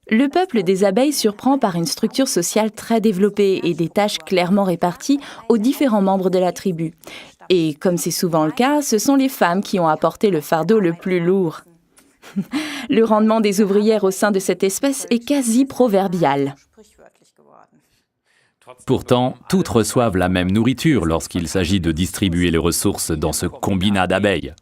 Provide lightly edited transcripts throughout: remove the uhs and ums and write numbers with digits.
Le peuple des abeilles surprend par une structure sociale très développée et des tâches clairement réparties aux différents membres de la tribu. Et comme c'est souvent le cas, ce sont les femmes qui ont apporté le fardeau le plus lourd. Le rendement des ouvrières au sein de cette espèce est quasi proverbial. Pourtant, toutes reçoivent la même nourriture lorsqu'il s'agit de distribuer les ressources dans ce combinat d'abeilles.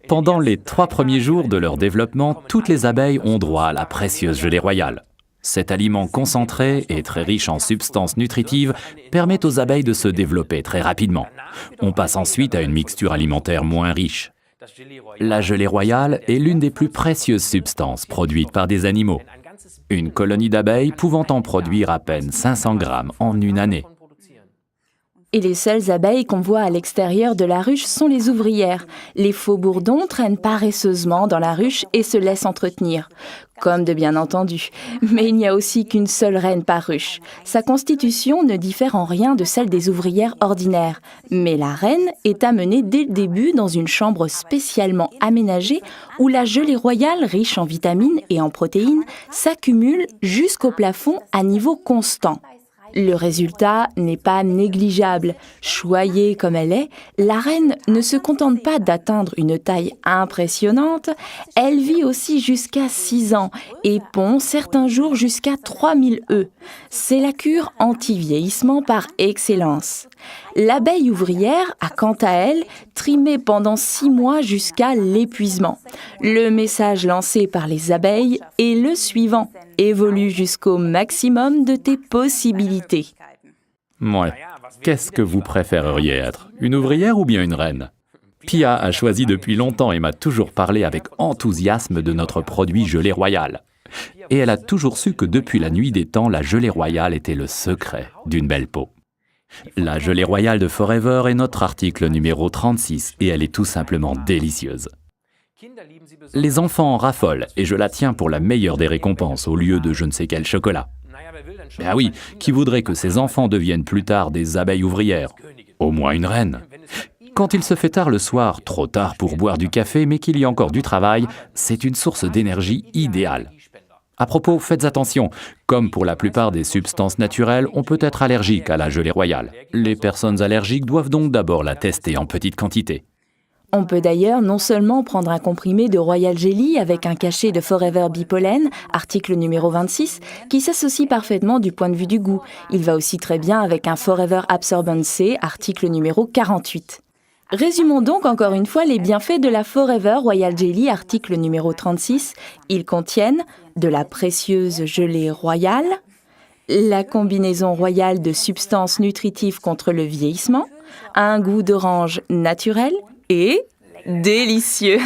Pendant les 3 premiers jours de leur développement, toutes les abeilles ont droit à la précieuse gelée royale. Cet aliment concentré et très riche en substances nutritives permet aux abeilles de se développer très rapidement. On passe ensuite à une mixture alimentaire moins riche. La gelée royale est l'une des plus précieuses substances produites par des animaux. Une colonie d'abeilles pouvant en produire à peine 500 grammes en une année. Et les seules abeilles qu'on voit à l'extérieur de la ruche sont les ouvrières. Les faux bourdons traînent paresseusement dans la ruche et se laissent entretenir. Comme de bien entendu. Mais il n'y a aussi qu'une seule reine par ruche. Sa constitution ne diffère en rien de celle des ouvrières ordinaires. Mais la reine est amenée dès le début dans une chambre spécialement aménagée où la gelée royale, riche en vitamines et en protéines, s'accumule jusqu'au plafond à niveau constant. Le résultat n'est pas négligeable. Choyée comme elle est, la reine ne se contente pas d'atteindre une taille impressionnante, elle vit aussi jusqu'à 6 ans et pond certains jours jusqu'à 3000 œufs. C'est la cure anti-vieillissement par excellence. L'abeille ouvrière a quant à elle trimé pendant 6 mois jusqu'à l'épuisement. Le message lancé par les abeilles est le suivant: évolue jusqu'au maximum de tes possibilités. Ouais. Qu'est-ce que vous préféreriez être? Une ouvrière ou bien une reine? Pia a choisi depuis longtemps et m'a toujours parlé avec enthousiasme de notre produit gelée royale. Et elle a toujours su que depuis la nuit des temps, la gelée royale était le secret d'une belle peau. La gelée royale de Forever est notre article numéro 36 et elle est tout simplement délicieuse. Les enfants en raffolent et je la tiens pour la meilleure des récompenses au lieu de je ne sais quel chocolat. Ben oui, qui voudrait que ses enfants deviennent plus tard des abeilles ouvrières? Au moins une reine. Quand il se fait tard le soir, trop tard pour boire du café, mais qu'il y a encore du travail, c'est une source d'énergie idéale. À propos, faites attention, comme pour la plupart des substances naturelles, on peut être allergique à la gelée royale. Les personnes allergiques doivent donc d'abord la tester en petite quantité. On peut d'ailleurs non seulement prendre un comprimé de Royal Jelly avec un cachet de Forever Bipollen, article numéro 26, qui s'associe parfaitement du point de vue du goût. Il va aussi très bien avec un Forever Absorbent C, article numéro 48. Résumons donc encore une fois les bienfaits de la Forever Royal Jelly, article numéro 36. Ils contiennent de la précieuse gelée royale, la combinaison royale de substances nutritives contre le vieillissement, un goût d'orange naturel et délicieux.